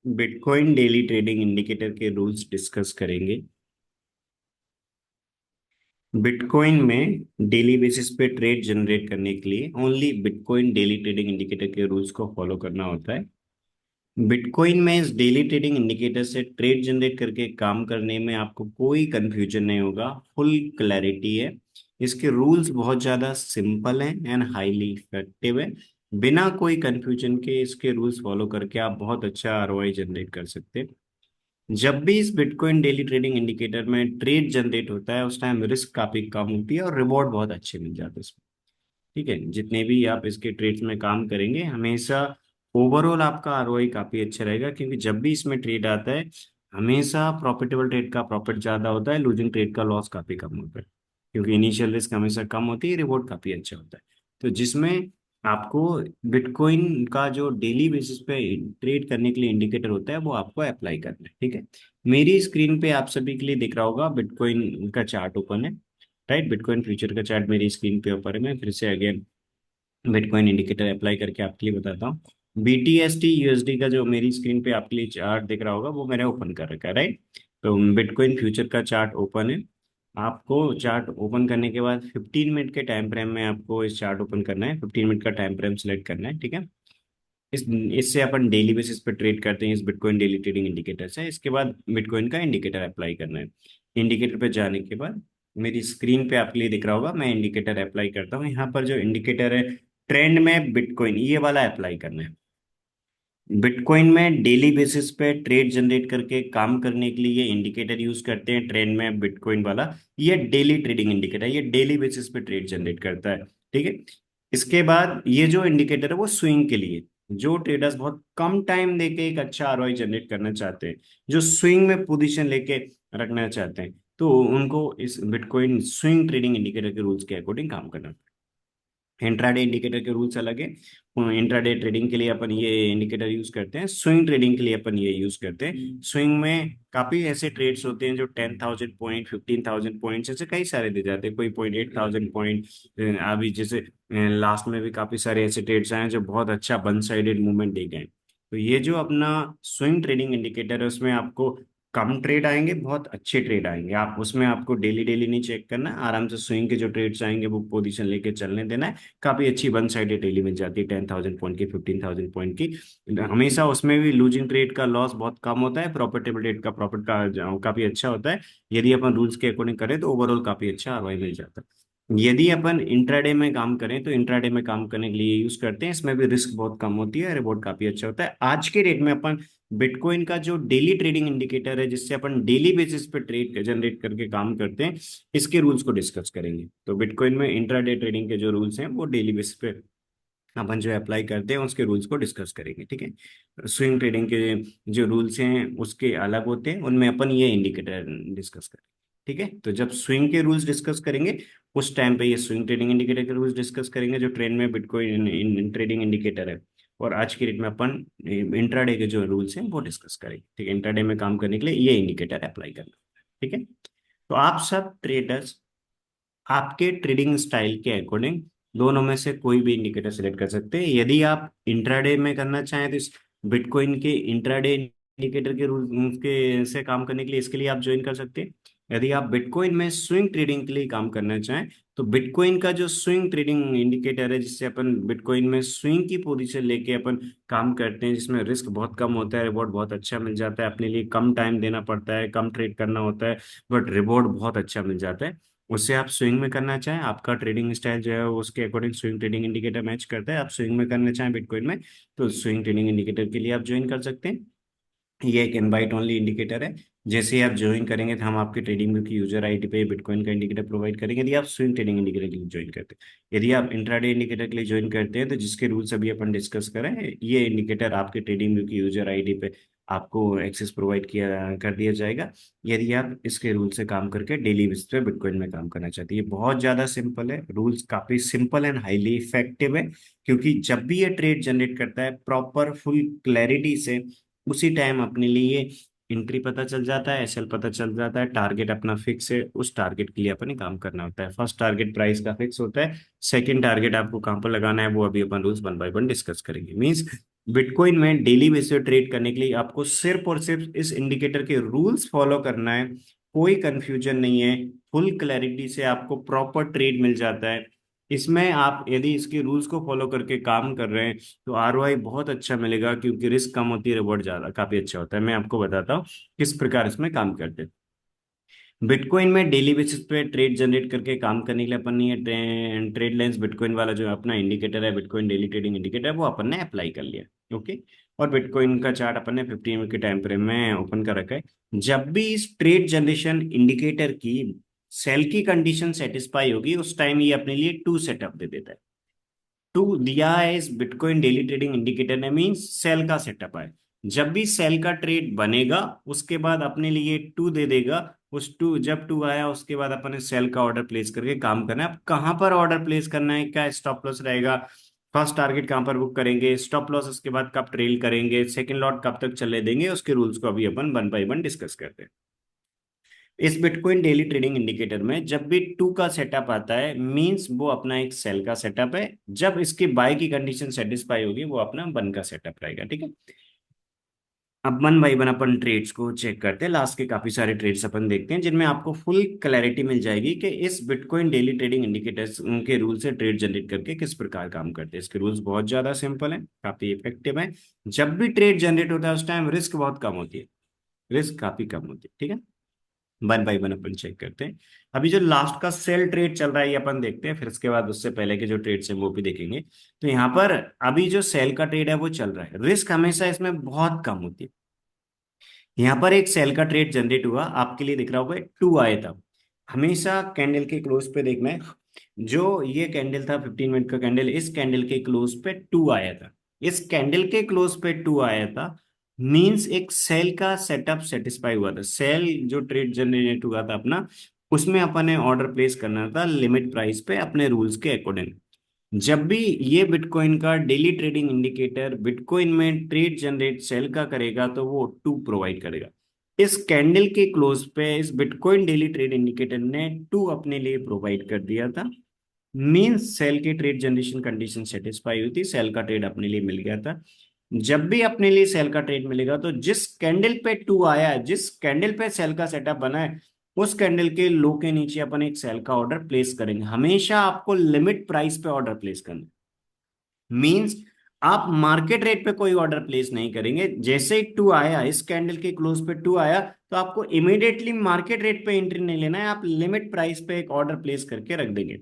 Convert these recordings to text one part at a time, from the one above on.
Bitcoin daily trading indicator के rules discuss करेंगे। Bitcoin में डेली बेसिस पे ट्रेड जनरेट करने के लिए only bitcoin daily trading indicator के रूल्स को फॉलो करना होता है। बिटकॉइन में इस डेली ट्रेडिंग इंडिकेटर से ट्रेड जनरेट करके काम करने में आपको कोई कंफ्यूजन नहीं होगा, फुल क्लैरिटी है। इसके रूल्स बहुत ज़्यादा सिंपल हैं एंड हाईली इफेक्टिव है। बिना कोई कंफ्यूजन के इसके रूल्स फॉलो करके आप बहुत अच्छा आरओआई जनरेट कर सकते हैं। जब भी इस बिटकॉइन डेली ट्रेडिंग इंडिकेटर में ट्रेड जनरेट होता है उस टाइम रिस्क काफी कम होती है और रिवॉर्ड बहुत अच्छे मिल जाते हैं इसमें। ठीक है, जितने भी आप इसके ट्रेड्स में काम करेंगे हमेशा ओवरऑल आपका आरओआई काफी अच्छा रहेगा, क्योंकि जब भी इसमें ट्रेड आता है हमेशा प्रॉफिटेबल ट्रेड का प्रॉफिट ज्यादा होता है, लूजिंग ट्रेड का लॉस काफी कम होता है। क्योंकि इनिशियल रिस्क हमेशा कम होती है, रिवॉर्ड काफी अच्छा होता है। तो जिसमें आपको बिटकॉइन का जो डेली बेसिस पे ट्रेड करने के लिए इंडिकेटर होता है वो आपको अप्लाई करना है। ठीक है, मेरी स्क्रीन पे आप सभी के लिए दिख रहा होगा बिटकॉइन का चार्ट ओपन है। राइट, बिटकॉइन फ्यूचर का चार्ट मेरी स्क्रीन पे ऊपर है। मैं फिर से अगेन बिटकॉइन इंडिकेटर अप्लाई करके आपके लिए बताता हूँ। BTST USD का जो मेरी स्क्रीन पे आपके लिए चार्ट दिख रहा होगा वो मैंने ओपन कर रखा है। राइट, तो बिटकॉइन फ्यूचर का चार्ट ओपन है। आपको चार्ट ओपन करने के बाद 15 मिनट के टाइम फ्रेम में आपको इस चार्ट ओपन करना है, 15 मिनट का टाइम फ्रेम सेलेक्ट करना है। ठीक है, इससे अपन डेली बेसिस पे ट्रेड करते हैं, इस बिटकॉइन डेली ट्रेडिंग इंडिकेटर से। इसके बाद बिटकॉइन का इंडिकेटर अप्लाई करना है। इंडिकेटर पे जाने के बाद मेरी स्क्रीन पे आपके लिए दिख रहा होगा, मैं इंडिकेटर अप्लाई करता हूँ। यहाँ पर जो इंडिकेटर है ट्रेंड में बिटकॉइन, ये वाला अप्लाई करना है। बिटकॉइन में डेली बेसिस पे ट्रेड जनरेट करके काम करने के लिए ये इंडिकेटर यूज करते हैं, ट्रेंड में बिटकॉइन वाला। ये डेली ट्रेडिंग इंडिकेटर है, ये डेली बेसिस पे ट्रेड जनरेट करता है। ठीक है, इसके बाद ये जो इंडिकेटर है वो स्विंग के लिए, जो ट्रेडर्स बहुत कम टाइम देके एक अच्छा आरओआई जनरेट करना चाहते हैं, जो स्विंग में पोजीशन लेके रखना चाहते हैं, तो उनको इस बिटकॉइन स्विंग ट्रेडिंग इंडिकेटर के रूल्स के अकॉर्डिंग काम करना। इंट्राडे इंडिकेटर के रूल्स अलग है। इंट्राडे ट्रेडिंग के लिए अपन ये इंडिकेटर यूज करते हैं, स्विंग ट्रेडिंग के लिए अपन ये यूज करते हैं। स्विंग में काफी ऐसे ट्रेड्स होते हैं जो 10,000 पॉइंट, 15,000 पॉइंट्स, ऐसे कई सारे दे जाते हैं, कोई पॉइंट 8,000 पॉइंट। अभी जैसे लास्ट में भी काफी सारे ऐसे ट्रेड्स आए हैं जो बहुत अच्छा वन साइडेड मूवमेंट दे गए। तो ये जो अपना स्विंग ट्रेडिंग इंडिकेटर है उसमें आपको कम ट्रेड आएंगे, बहुत अच्छे ट्रेड आएंगे। आप उसमें आपको डेली डेली नहीं चेक करना है, आराम से स्विंग के जो ट्रेड्स आएंगे वो पोजीशन लेके चलने देना है। काफी अच्छी वन साइडेड रैली मिल जाती है 10,000 पॉइंट की, 15,000 पॉइंट की। हमेशा उसमें भी लूजिंग ट्रेड का लॉस बहुत कम होता है, प्रॉफिटेबल ट्रेड का प्रॉफिट का काफी अच्छा होता है। यदि अपन रूल्स के अकॉर्डिंग करें तो ओवरऑल काफी अच्छा आरओआई मिल जाता है। यदि अपन इंट्राडे में काम करें तो इंट्राडे में काम करने के लिए यूज करते हैं, इसमें भी रिस्क बहुत कम होती है, रिवॉर्ड काफी अच्छा होता है। आज के डेट में अपन बिटकॉइन का जो डेली ट्रेडिंग इंडिकेटर है जिससे अपन डेली बेसिस पे ट्रेड जनरेट करके काम करते हैं, इसके रूल्स को डिस्कस करेंगे। तो बिटकॉइन में इंट्राडे ट्रेडिंग के जो रूल्स हैं वो डेली बेसिस पे अपन जो अप्लाई करते हैं उसके रूल्स को डिस्कस करेंगे। ठीक है, स्विंग ट्रेडिंग के जो रूल्स हैं उसके अलग होते हैं, उनमें अपन ये इंडिकेटर डिस्कस करेंगे। ठीक है, तो जब स्विंग के रूल्स डिस्कस करेंगे उस टाइम पे ये स्विंग ट्रेडिंग इंडिकेटर के रूल्स डिस्कस करेंगे जो ट्रेंड में बिटकॉइन ट्रेडिंग इंडिकेटर है। और आज की डेट में अपन इंट्राडे के जो रूल्स हैं वो डिस्कस करेंगे। ठीक है, इंट्राडे में काम करने के लिए ये इंडिकेटर अप्लाई करना। ठीक है, तो आप सब ट्रेडर्स आपके ट्रेडिंग स्टाइल के अकॉर्डिंग दोनों में से कोई भी इंडिकेटर सिलेक्ट कर सकते हैं। यदि आप इंट्राडे में करना चाहें तो इस बिटकॉइन के इंट्राडे इंडिकेटर के रूल के से काम करने के लिए इसके लिए आप ज्वाइन कर सकते हैं। यदि आप बिटकॉइन में स्विंग ट्रेडिंग के लिए काम करना चाहें तो बिटकॉइन का जो स्विंग ट्रेडिंग इंडिकेटर है जिससे अपन बिटकॉइन में स्विंग की पोजीशन लेके अपन काम करते हैं, जिसमें रिस्क बहुत कम होता है, रिवॉर्ड बहुत अच्छा मिल जाता है, अपने लिए कम टाइम देना पड़ता है, कम ट्रेड करना होता है, बट रिवॉर्ड बहुत अच्छा मिल जाता है। उससे आप स्विंग में करना चाहें, आपका ट्रेडिंग स्टाइल जो है वो उसके according swing trading indicator match करता है। आप स्विंग में करना चाहें बिटकॉइन में तो स्विंग ट्रेडिंग इंडिकेटर के लिए आप ज्वाइन कर सकते हैं। ये एक इनवाइट ओनली इंडिकेटर है। जैसे ही आप ज्वाइन करेंगे तो हम आपके ट्रेडिंग व्यू की यूजर आईडी पे बिटकॉइन का इंडिकेटर प्रोवाइड करेंगे यदि आप स्विंग ट्रेडिंग इंडिकेटर के लिए ज्वाइन करते हैं। यदि आप इंट्राडे इंडिकेटर के लिए ज्वाइन करते हैं तो जिसके रूल्स अभी अपन डिस्कस करें, ये इंडिकेटर आपके ट्रेडिंग व्यू की यूजर आईडी पे आपको एक्सेस प्रोवाइड किया कर दिया जाएगा। यदि आप इसके रूल से काम करके डेली बेसिस पे बिटकॉइन में काम करना चाहते हैं, ये बहुत ज्यादा सिंपल है, रूल्स काफी सिंपल एंड हाईली इफेक्टिव है। क्योंकि जब भी ये ट्रेड जनरेट करता है प्रॉपर फुल क्लैरिटी से, उसी टाइम अपने लिए एंट्री पता चल जाता है, एसएल पता चल जाता है, टारगेट अपना फिक्स है, उस टारगेट के लिए अपने काम करना होता है। फर्स्ट टारगेट प्राइस का फिक्स होता है, सेकंड टारगेट आपको कहाँ पर लगाना है वो अभी अपन rules one by one discuss करेंगे। मींस बिटकॉइन में डेली बेसिस पे ट्रेड करने के लिए आपको सिर्फ और सिर्फ इस इंडिकेटर के रूल्स फॉलो करना है। कोई कंफ्यूजन नहीं है, फुल क्लैरिटी से आपको प्रॉपर ट्रेड मिल जाता है। इसमें आप यदि इसके रूल्स को फॉलो करके काम कर रहे हैं तो आरओआई बहुत अच्छा मिलेगा, क्योंकि रिस्क कम होती है, रिवॉर्ड ज्यादा काफी अच्छा होता है। मैं आपको बताता हूँ किस प्रकार इसमें काम करते हैं। बिटकॉइन में डेली बेसिस पे ट्रेड जनरेट करके काम करने के लिए अपन ने ये ट्रेड लाइंस बिटकॉइन वाला जो अपना इंडिकेटर है, बिटकॉइन डेली ट्रेडिंग इंडिकेटर, वो अपन ने अप्लाई कर लिया। ओके। और बिटकॉइन का चार्ट अपन ने 15 मिनट के टाइम फ्रेम में ओपन कर रखा है। जब भी इस ट्रेड जनरेशन इंडिकेटर की सेल की कंडीशन सेटिस्फाई होगी, उस टाइम ये अपने लिए टू सेटअप दे देता है। टू दिया है इस बिटकॉइन डेली ट्रेडिंग इंडिकेटर ने, मीन्स सेल का सेटअप है। जब भी सेल का ट्रेड बनेगा उसके बाद अपने लिए टू दे देगा। उस टू जब टू आया उसके बाद अपन ने सेल का ऑर्डर प्लेस करके काम करना है। अब कहाँ पर ऑर्डर प्लेस करना है, क्या स्टॉप लॉस रहेगा, फर्स्ट टारगेट कहाँ पर बुक करेंगे, स्टॉप लॉस उसके बाद कब ट्रेल करेंगे, सेकंड लॉट कब तक चले देंगे, उसके रूल्स को अभी अपन वन बाय वन डिस्कस करते हैं। इस बिटकॉइन डेली ट्रेडिंग इंडिकेटर में जब भी टू का सेटअप आता है, मींस वो अपना एक सेल का सेटअप है। जब इसकी बाय की कंडीशन सेटिस्फाई होगी वो अपना वन का सेटअप रहेगा। ठीक है। अब वन बाई वन अपन ट्रेड्स को चेक करते हैं। लास्ट के काफी सारे ट्रेड्स अपन देखते हैं जिनमें आपको फुल क्लैरिटी मिल जाएगी कि इस बिटकॉइन डेली ट्रेडिंग इंडिकेटर्स उनके रूल से ट्रेड जनरेट करके किस प्रकार काम करते हैं। इसके रूल्स बहुत ज्यादा सिंपल हैं, काफी इफेक्टिव हैं। जब भी ट्रेड जनरेट होता है उस टाइम रिस्क बहुत कम होती है, रिस्क काफी कम होती है। ठीक है। वन बाई वन अपन चेक करते हैं। अभी जो लास्ट का सेल ट्रेड चल रहा है ये अपन देखते हैं, फिर उसके बाद उससे पहले के जो ट्रेड्स हैं वो भी देखेंगे। तो यहाँ पर अभी जो सेल का ट्रेड है वो चल रहा है, रिस्क हमेशा इसमें बहुत कम होती है। यहाँ पर एक सेल का ट्रेड जनरेट हुआ, आपके लिए दिख रहा होगा टू आया था। हमेशा कैंडल के क्लोज पे देखना है। जो ये कैंडल था 15 मिनट का कैंडल, इस कैंडल के क्लोज पे टू आया था। इस कैंडल के क्लोज पे टू आया था, मींस एक सेल का सेटअप सेटिस्फाई हुआ था। सेल जो ट्रेड जनरेट हुआ था अपना, उसमें अपन ने ऑर्डर प्लेस करना था लिमिट प्राइस पे अपने रूल्स के अकॉर्डिंग। जब भी ये बिटकॉइन का डेली ट्रेडिंग इंडिकेटर बिटकॉइन में ट्रेड जनरेट सेल का करेगा तो वो टू प्रोवाइड करेगा। इस कैंडल के क्लोज पे इस बिटकॉइन डेली ट्रेड इंडिकेटर ने टू अपने लिए प्रोवाइड कर दिया था। मींस सेल की ट्रेड जनरेशन कंडीशन सेटिस्फाई हुई थी, सेल का ट्रेड अपने लिए मिल गया था। जब भी अपने लिए सेल का ट्रेड मिलेगा तो जिस कैंडल पे टू आया है, जिस कैंडल पे सेल का सेटअप बना है, उस कैंडल के लो के नीचे अपन एक सेल का ऑर्डर प्लेस करेंगे। हमेशा आपको लिमिट प्राइस पे ऑर्डर प्लेस करना, मींस आप मार्केट रेट पे कोई ऑर्डर प्लेस नहीं करेंगे। जैसे ही टू आया, इस कैंडल के क्लोज पे टू आया, तो आपको इमीडिएटली मार्केट रेट पे एंट्री नहीं लेना है, आप लिमिट प्राइस पे एक ऑर्डर प्लेस करके रख देंगे।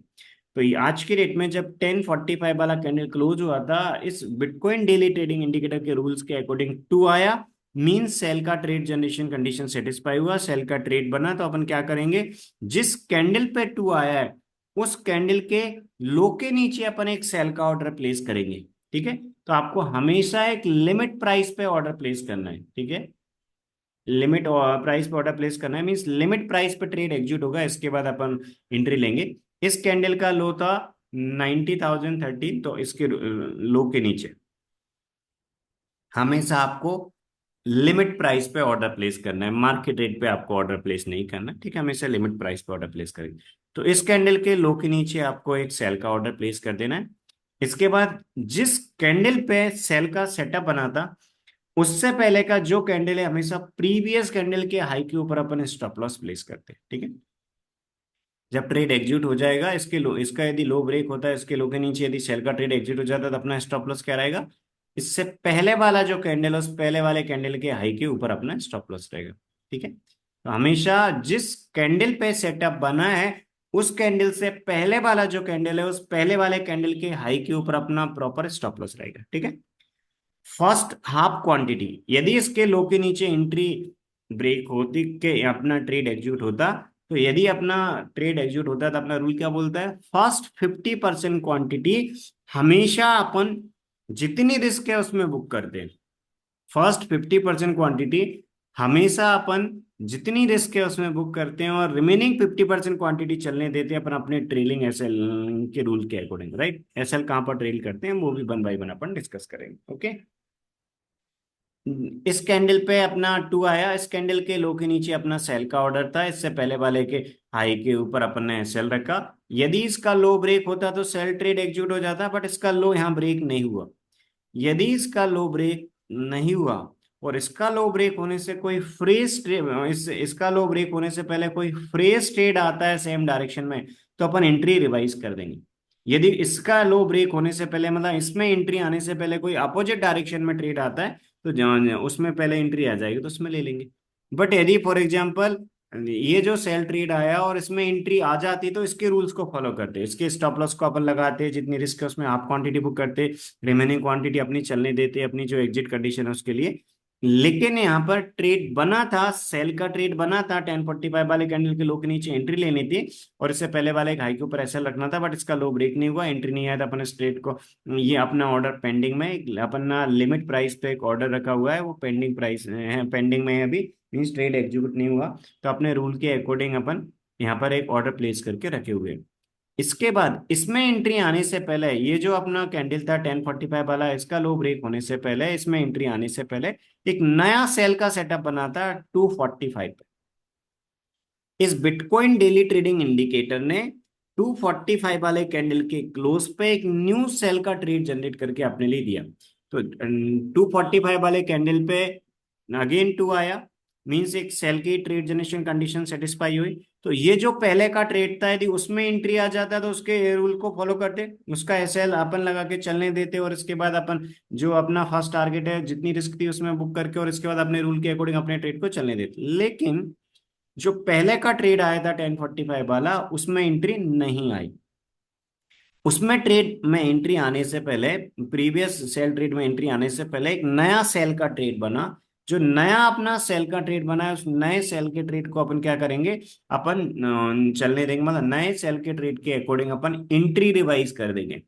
तो ये आज की डेट में जब 1045 वाला कैंडल क्लोज हुआ था, इस बिटकॉइन डेली ट्रेडिंग इंडिकेटर के रूल्स के अकॉर्डिंग टू आया, मीन सेल का ट्रेड जनरेशन कंडीशन सेटिस्फाई हुआ, सेल का ट्रेड बना। तो अपन क्या करेंगे, जिस कैंडल पे टू आया है उस कैंडल के लो के नीचे अपन एक सेल का ऑर्डर प्लेस करेंगे। ठीक है। तो आपको हमेशा एक लिमिट प्राइस पे ऑर्डर प्लेस करना है। ठीक है। लिमिट प्राइस पे ऑर्डर प्लेस करना है, मीन्स लिमिट प्राइस पे ट्रेड एग्जीक्यूट होगा, इसके बाद अपन एंट्री लेंगे। इस कैंडल का लो था 90,013, तो इसके लो के नीचे हमेशा आपको लिमिट प्राइस पे ऑर्डर प्लेस करना है, मार्केट रेट पे आपको ऑर्डर प्लेस नहीं करना। ठीक है। हमेशा लिमिट प्राइस पे ऑर्डर प्लेस करेंगे। तो इस कैंडल के लो के नीचे आपको एक सेल का ऑर्डर प्लेस कर देना है। इसके बाद जिस कैंडल पे सेल का सेटअप बना था, उससे पहले का जो कैंडल है, हमेशा प्रीवियस कैंडल के हाई के ऊपर अपन स्टॉप लॉस प्लेस करते हैं। ठीक है। जब ट्रेड एग्जीक्यूट हो जाएगा, इसके लो, इसका यदि लो ब्रेक होता है, इसके लो के नीचे यदि सेल का ट्रेड एग्जीक्यूट हो जाता है, तो अपना स्टॉप लॉस क्या रहेगा, इससे पहले वाला जो कैंडल है उस पहले वाले कैंडल के हाई के ऊपर अपना स्टॉप लॉस रहेगा। ठीक है। तो हमेशा जिस कैंडल पे सेटअप बना है, उस कैंडल से पहले वाला जो कैंडल है उस पहले वाले कैंडल के हाई के ऊपर अपना प्रॉपर स्टॉप लॉस रहेगा। ठीक है। फर्स्ट हाफ क्वांटिटी, यदि इसके लो के नीचे एंट्री ब्रेक होती के अपना ट्रेड एग्जीक्यूट होता, तो यदि अपना ट्रेड एग्जीक्यूट होता तो अपना रूल क्या बोलता है, फर्स्ट 50% क्वांटिटी हमेशा अपन जितनी रिस्क है उसमें बुक करते हैं। फर्स्ट 50% क्वांटिटी हमेशा अपन जितनी रिस्क है उसमें बुक करते हैं, और रिमेनिंग 50% क्वांटिटी चलने देते हैं अपन अपने ट्रेलिंग एसएल के रूल के अकॉर्डिंग। राइट। एसएल कहाँ पर ट्रेल करते हैं वो भी one by one upon discuss करेंगे। ओके। इस कैंडल पे अपना टू आया, इस कैंडल के लो के नीचे अपना सेल का ऑर्डर था, इससे पहले वाले के हाई के ऊपर अपन ने सेल रखा। यदि इसका लो ब्रेक होता तो सेल ट्रेड एग्जीक्यूट हो जाता, बट इसका लो यहाँ ब्रेक नहीं हुआ। यदि इसका लो ब्रेक नहीं हुआ और इसका लो ब्रेक होने से कोई फ्रेश ट्रेड, इसका लो ब्रेक होने से पहले कोई फ्रेश ट्रेड आता है सेम डायरेक्शन में, तो अपन एंट्री रिवाइज कर देंगे। यदि इसका लो ब्रेक होने से पहले, मतलब इसमें एंट्री आने से पहले कोई अपोजिट डायरेक्शन में ट्रेड आता है, तो उसमें पहले एंट्री आ जाएगी तो उसमें ले लेंगे। बट यदि फॉर एग्जांपल ये जो सेल ट्रेड आया और इसमें एंट्री आ जाती, तो इसके रूल्स को फॉलो करते, इसके स्टॉप लॉस को अपन लगाते, जितनी रिस्क है उसमें हाफ क्वांटिटी बुक करते, रिमेनिंग क्वांटिटी अपनी चलने देते अपनी जो एग्जिट कंडीशन है उसके लिए। लेकिन यहाँ पर ट्रेड बना था, सेल का ट्रेड बना था, 1045 वाले कैंडल के लो के नीचे एंट्री लेनी थी और इससे पहले वाले एक हाई के ऊपर एसएल रखना था, बट इसका लो ब्रेक नहीं हुआ, एंट्री नहीं आया था, अपन इस ट्रेड को, ये अपना ऑर्डर पेंडिंग में, अपना लिमिट प्राइस पे एक ऑर्डर रखा हुआ है, वो पेंडिंग प्राइस है, पेंडिंग में है अभी, मीन्स ट्रेड एग्जीक्यूट नहीं हुआ। तो अपने रूल के अकॉर्डिंग अपन यहाँ पर एक ऑर्डर प्लेस करके रखे हुए हैं। इसके बाद इसमें एंट्री आने से पहले, ये जो अपना कैंडल था 1045 वाला, इसका लो ब्रेक होने से पहले, इसमें एंट्री आने से पहले एक नया सेल का सेटअप बना था 245 पे। इस बिटकॉइन डेली ट्रेडिंग इंडिकेटर ने 245 वाले कैंडल के क्लोज पे एक न्यू सेल का ट्रेड जनरेट करके अपने लिए दिया। तो 245 वाले कैंडल पे अगेन टू आया, मींस एक सेल की ट्रेड जनरेशन कंडीशन सेटिस्फाई हुई। तो ये जो पहले का ट्रेड था, यदि उसमें एंट्री आ जाता है तो उसके रूल को फॉलो करते, उसका एसएल अपन लगा के चलने देते, और इसके बाद अपन जो अपना फर्स्ट टारगेट है जितनी रिस्क थी उसमें बुक करके, और इसके बाद अपने रूल के अकॉर्डिंग अपने ट्रेड को चलने देते। लेकिन जो पहले का ट्रेड आया था 1045 वाला, उसमें एंट्री नहीं आई। उसमें ट्रेड में एंट्री आने से पहले, प्रीवियस सेल ट्रेड में एंट्री आने से पहले एक नया सेल का ट्रेड बना। जो नया अपना सेल का ट्रेड बना है, उस नए सेल के ट्रेड को अपन क्या करेंगे, अपन चलने देंगे, मतलब नए सेल के ट्रेड के अकॉर्डिंग अपन एंट्री रिवाइज कर देंगे।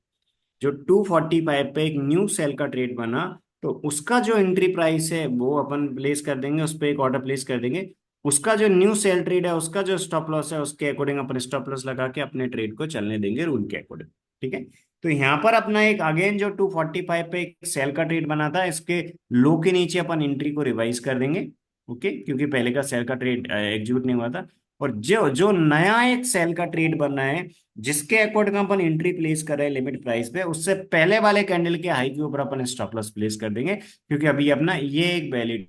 जो 245 पे एक न्यू सेल का ट्रेड बना, तो उसका जो एंट्री प्राइस है वो अपन प्लेस कर देंगे, उस पर एक ऑर्डर प्लेस कर देंगे। उसका जो न्यू सेल ट्रेड है, उसका जो स्टॉप लॉस है, उसके अकॉर्डिंग अपन स्टॉप लॉस लगा के अपने ट्रेड को चलने देंगे रूल के अकॉर्डिंग। ठीक है। तो यहाँ पर अपना एक अगेन जो 245 पे एक सेल का ट्रेड बना था, इसके लो के नीचे अपन एंट्री को रिवाइज कर देंगे। ओके, क्योंकि पहले का सेल का ट्रेड एग्जीक्यूट नहीं हुआ था। और जो जो नया एक सेल का ट्रेड बना है, जिसके अकॉर्डिंग अपन एंट्री प्लेस कर रहे हैं लिमिट प्राइस पे, उससे पहले वाले कैंडल के हाई के ऊपर अपन स्टॉप लॉस प्लेस कर देंगे, क्योंकि अभी अपना ये एक वैलिड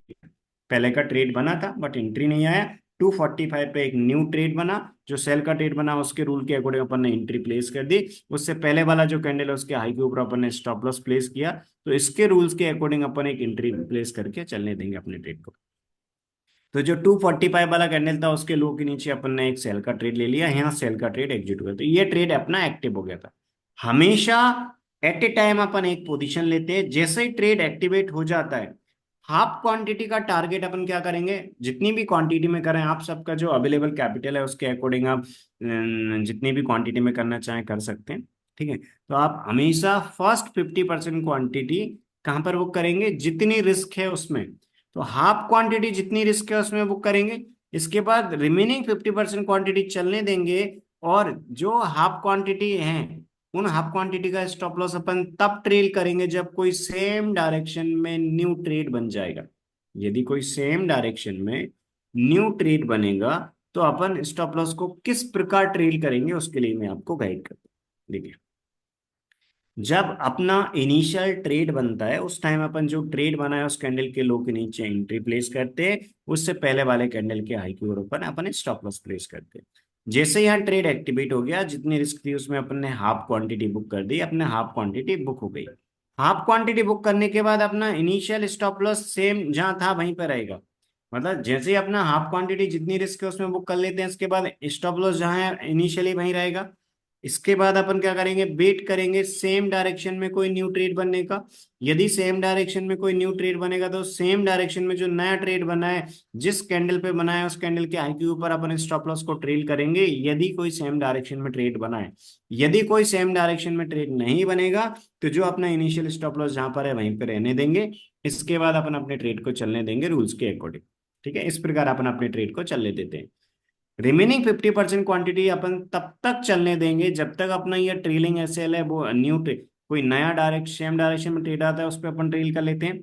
पहले का ट्रेड बना था बट एंट्री नहीं आया। 245 पे एक न्यू ट्रेड बना, जो सेल का ट्रेड बना उसके रूल के अकॉर्डिंग अपन ने एंट्री प्लेस कर दी। उससे पहले वाला जो कैंडल है उसके हाई के ऊपर अपन ने स्टॉप लॉस प्लेस किया, तो इसके रूल्स के अकॉर्डिंग अपन एक एंट्री प्लेस करके चलने देंगे अपने ट्रेड को। तो जो 245 वाला कैंडल था उसके लो के नीचे अपन ने एक सेल का ट्रेड ले लिया, यहाँ सेल का ट्रेड एग्जिट हुआ, तो ये ट्रेड अपना एक्टिव हो गया था। हमेशा एट ए टाइम अपन एक पोजीशन लेते हैं, जैसे ही ट्रेड एक्टिवेट हो जाता है, हाफ क्वांटिटी का टारगेट अपन क्या करेंगे, जितनी भी क्वांटिटी में करें, आप सबका जो अवेलेबल कैपिटल है उसके अकॉर्डिंग आप जितनी भी क्वांटिटी में करना चाहें कर सकते हैं। ठीक है। तो आप हमेशा फर्स्ट 50% क्वांटिटी कहाँ पर बुक करेंगे, जितनी रिस्क है उसमें, तो हाफ क्वांटिटी जितनी रिस्क है उसमें बुक करेंगे। इसके बाद रिमेनिंग 50% क्वांटिटी चलने देंगे, और जो हाफ क्वांटिटी है उन हाफ क्वांटिटी का स्टॉप लॉस अपन तब ट्रेल करेंगे जब कोई सेम डायरेक्शन में न्यू ट्रेड बन जाएगा। यदि कोई सेम डायरेक्शन में न्यू ट्रेड बनेगा, तो अपन स्टॉप लॉस को किस प्रकार ट्रेल करेंगे उसके लिए मैं आपको गाइड करता हूँ। देखिए, जब अपना इनिशियल ट्रेड बनता है उस टाइम अपन जो ट्रेड बना है उस कैंडल के लो के नीचे एंट्री प्लेस करते हैं, उससे पहले वाले कैंडल के हाई के ऊपर अपन स्टॉप लॉस प्लेस करते हैं। जैसे यहाँ ट्रेड एक्टिवेट हो गया, जितनी रिस्क थी उसमें अपन ने हाफ क्वांटिटी बुक कर दी, अपने हाफ क्वांटिटी बुक हो गई। हाफ क्वांटिटी बुक करने के बाद अपना इनिशियल स्टॉप लॉस सेम जहां था वहीं पर रहेगा। मतलब जैसे ही अपना हाफ क्वांटिटी जितनी रिस्क है उसमें बुक कर लेते हैं, इसके बाद स्टॉप लॉस जहां है इनिशियली वहीं रहेगा। इसके बाद अपन क्या करेंगे, वेट करेंगे सेम डायरेक्शन में कोई न्यू ट्रेड बनने का। यदि सेम डायरेक्शन में कोई न्यू ट्रेड बनेगा, तो सेम डायरेक्शन में जो नया ट्रेड बना है, जिस कैंडल पे बना है, उस कैंडल के हाई के ऊपर अपन स्टॉप लॉस को ट्रेल करेंगे, यदि कोई सेम डायरेक्शन में ट्रेड बना है। यदि कोई सेम डायरेक्शन में ट्रेड नहीं बनेगा, तो जो अपना इनिशियल स्टॉप लॉस जहां पर है वहीं पर रहने देंगे। इसके बाद अपन अपने ट्रेड को चलने देंगे रूल्स के अकॉर्डिंग। ठीक है, इस प्रकार अपन अपने ट्रेड को चलने देते हैं। रिमेनिंग 50% क्वांटिटी अपन तब तक चलने देंगे जब तक अपना ये ट्रेलिंग एसएल है वो न्यू कोई नया डायरेक्ट सेम डायरेक्शन में ट्रेड आता है उस पर अपन ट्रेल कर लेते हैं।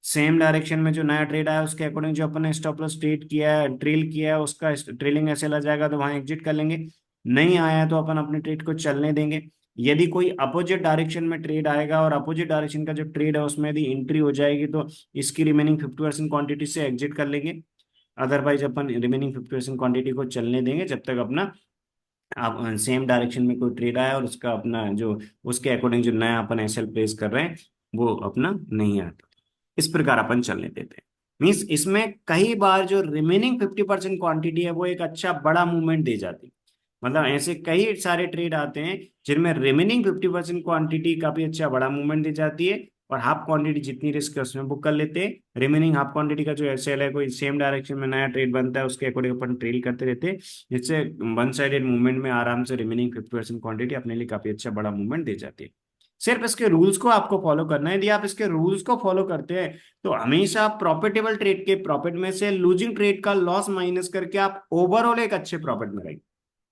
सेम डायरेक्शन में जो नया ट्रेड आया उसके अकॉर्डिंग जो अपन ने स्टॉप लॉस ट्रेड किया है, ट्रेल किया है, उसका ट्रेलिंग एसएल आ जाएगा तो वहां एग्जिट कर लेंगे। नहीं आया तो अपन अपने ट्रेड को चलने देंगे। यदि कोई अपोजिट डायरेक्शन में ट्रेड आएगा और अपोजिट डायरेक्शन का जो ट्रेड है उसमें यदि एंट्री हो जाएगी तो इसकी रिमेनिंग 50% क्वांटिटी से एग्जिट कर लेंगे। अदरवाइज अपन रिमेनिंग 50% क्वांटिटी को चलने देंगे जब तक अपना आप सेम डायरेक्शन में कोई ट्रेड आया और उसका अपना जो उसके अकॉर्डिंग जो नया अपन एसएल प्लेस कर रहे हैं वो अपना नहीं आता। इस प्रकार अपन चलने देते हैं। मीन्स इसमें कई बार जो रिमेनिंग 50% क्वांटिटी है वो एक अच्छा बड़ा मूवमेंट दे जाती है। मतलब ऐसे कई सारे ट्रेड आते हैं जिनमें रिमेनिंग 50% क्वांटिटी काफी अच्छा बड़ा मूवमेंट दी जाती है और हाफ क्वांटिटी जितनी रिस्क है उसमें बुक कर लेते हैं। रिमेनिंग हाफ क्वांटिटी का जो एसएल है कोई सेम डायरेक्शन में नया ट्रेड बनता है उसके अकॉर्डिंग अपन ट्रेड करते रहते हैं, जिससे वन साइडेड मूवमेंट में आराम से रिमेनिंग 50% क्वांटिटी अपने लिए काफी अच्छा बड़ा मूवमेंट दे जाती है। सिर्फ इसके रूल्स को आपको फॉलो करना है। यदि आप इसके रूल्स को फॉलो करते हैं तो हमेशा आप प्रॉफिटेबल ट्रेड के प्रॉफिट में से लूजिंग ट्रेड का लॉस माइनस करके आप ओवरऑल एक अच्छे प्रॉफिट में रहेंगे।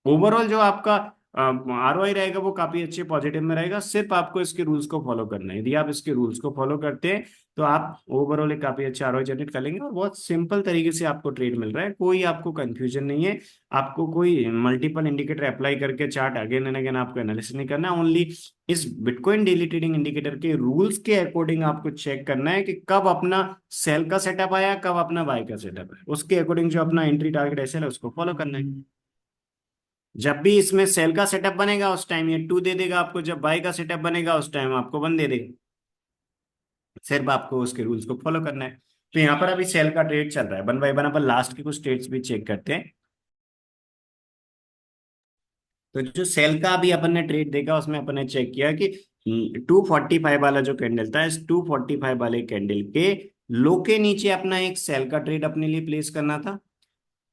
ओवरऑल जो आपका आरओआई रहेगा वो काफी अच्छे पॉजिटिव में रहेगा। सिर्फ आपको इसके रूल्स को फॉलो करना है। यदि आप इसके रूल्स को फॉलो करते हैं तो आप ओवरऑल एक काफी अच्छा आरओआई जनरेट कर लेंगे और बहुत सिंपल तरीके से आपको ट्रेड मिल रहा है। कोई आपको कंफ्यूजन नहीं है। आपको कोई मल्टीपल इंडिकेटर अप्लाई करके चार्ट अगेन एंड अगेन आपको एनालिसिस नहीं करना। ओनली इस बिटकॉइन डेली ट्रेडिंग इंडिकेटर के रूल्स के अकॉर्डिंग आपको चेक करना है कि कब अपना सेल का सेटअप आया कब अपना बाय का सेटअप है, उसके अकॉर्डिंग जो अपना एंट्री टारगेट ऐसे है उसको फॉलो करना है। जब भी इसमें सेल का सेटअप बनेगा उस टाइम ये टू दे देगा आपको, जब बाई का सेटअप बनेगा उस टाइम आपको वन दे देगा। सिर्फ आपको उसके रूल्स को फॉलो करना है। तो यहाँ पर अभी सेल का ट्रेड चल रहा है। One by one upon last के कुछ ट्रेड्स भी चेक करते हैं। तो जो सेल का अभी अपन ने ट्रेड देखा उसमें अपन ने चेक किया कि 245 वाला जो कैंडल था इस 245 वाले कैंडल के लो के नीचे अपना एक सेल का ट्रेड अपने लिए प्लेस करना था।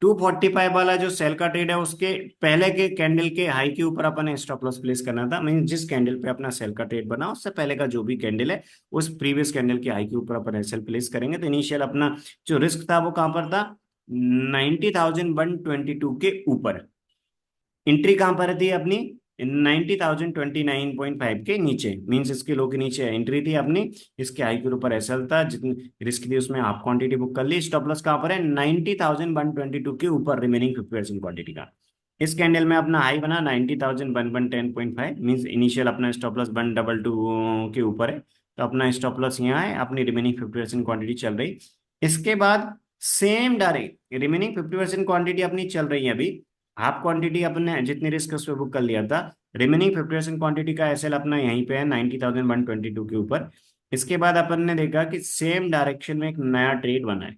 245 वाला जो सेल का ट्रेड है उसके पहले के कैंडल के हाई के ऊपर अपन स्टॉप लॉस प्लेस करना था। मीन जिस कैंडल पे अपना सेल का ट्रेड बना उससे पहले का जो भी कैंडल है उस प्रीवियस कैंडल के हाई के ऊपर अपन एसएल प्लेस करेंगे। तो इनिशियल अपना जो रिस्क था वो कहां पर था, 90,122 के ऊपर। एंट्री कहां पर थी अपनी, 90,029.5 के नीचे। मींस इसके लो के नीचे एंट्री थी अपनी। इसके हाई के ऊपर एसएल था, जितनी रिस्क थी उसमें हाफ क्वांटिटी बुक कर ली। स्टॉप लॉस कहां पर है, 90,122 के ऊपर रिमेनिंग 50% क्वांटिटी का। इस कैंडल में अपना हाई बना 90,110.5। मींस इनिशियल अपना स्टॉप लॉस 122 के ऊपर है। तो अपना स्टॉप लॉस यहाँ है, अपनी रिमेनिंग 50% क्वांटिटी चल रही। इसके बाद सेम डायरेक्ट रिमेनिंग 50% क्वांटिटी अपनी चल रही है अभी। हाफ क्वांटिटी अपने जितनी रिस्क उस पर बुक कर लिया था। रिमेनिंग 50% क्वांटिटी का एसएल अपना यहीं पे है 90,122 के ऊपर। इसके बाद अपन ने देखा कि सेम डायरेक्शन में एक नया ट्रेड बना है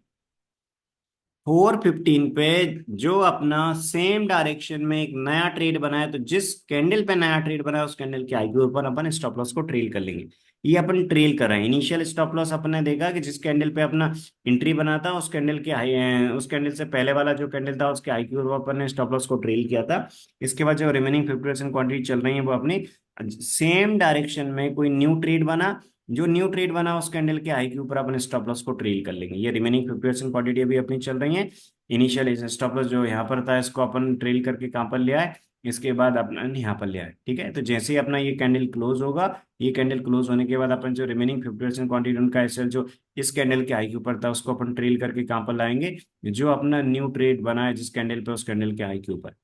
415 पे। जो अपना सेम डायरेक्शन में एक नया ट्रेड बना है तो जिस कैंडल पे नया ट्रेड बना है उस कैंडल के आई के ऊपर अपन स्टॉप लॉस को ट्रेल कर लेंगे। ये अपन ट्रेल कर रहे हैं। इनिशियल स्टॉप लॉस अपन ने देखा कि जिस कैंडल पे अपना एंट्री बना था उस कैंडल के हाई, उस कैंडल से पहले वाला जो कैंडल था उसके हाई के ऊपर अपन ने स्टॉप लॉस को ट्रेल किया था। इसके बाद जो रिमेनिंग 50% क्वांटिटी चल रही है वो अपनी सेम डायरेक्शन में कोई न्यू ट्रेड बना। जो न्यू ट्रेड बना उस कैंडल के हाई के ऊपर अपन स्टॉप लॉस को ट्रेल कर लेंगे। ये रिमेनिंग 50% क्वांटिटी अभी अपनी चल रही है। इनिशियल स्टॉप लॉस जो यहाँ पर था इसको अपन ट्रेल करके कहाँ पर ले आए, इसके बाद अपना यहाँ पर ले आए। ठीक है, तो जैसे ही अपना ये कैंडल क्लोज होगा, ये कैंडल क्लोज होने के बाद अपन जो रिमेनिंग 50% क्वांटिटी उनका एसएल जो इस कैंडल के हाई के ऊपर था उसको अपन ट्रेल करके कहाँ पर लाएंगे, जो अपना न्यू ट्रेड बना है जिस कैंडल पे उस कैंडल के हाई के ऊपर।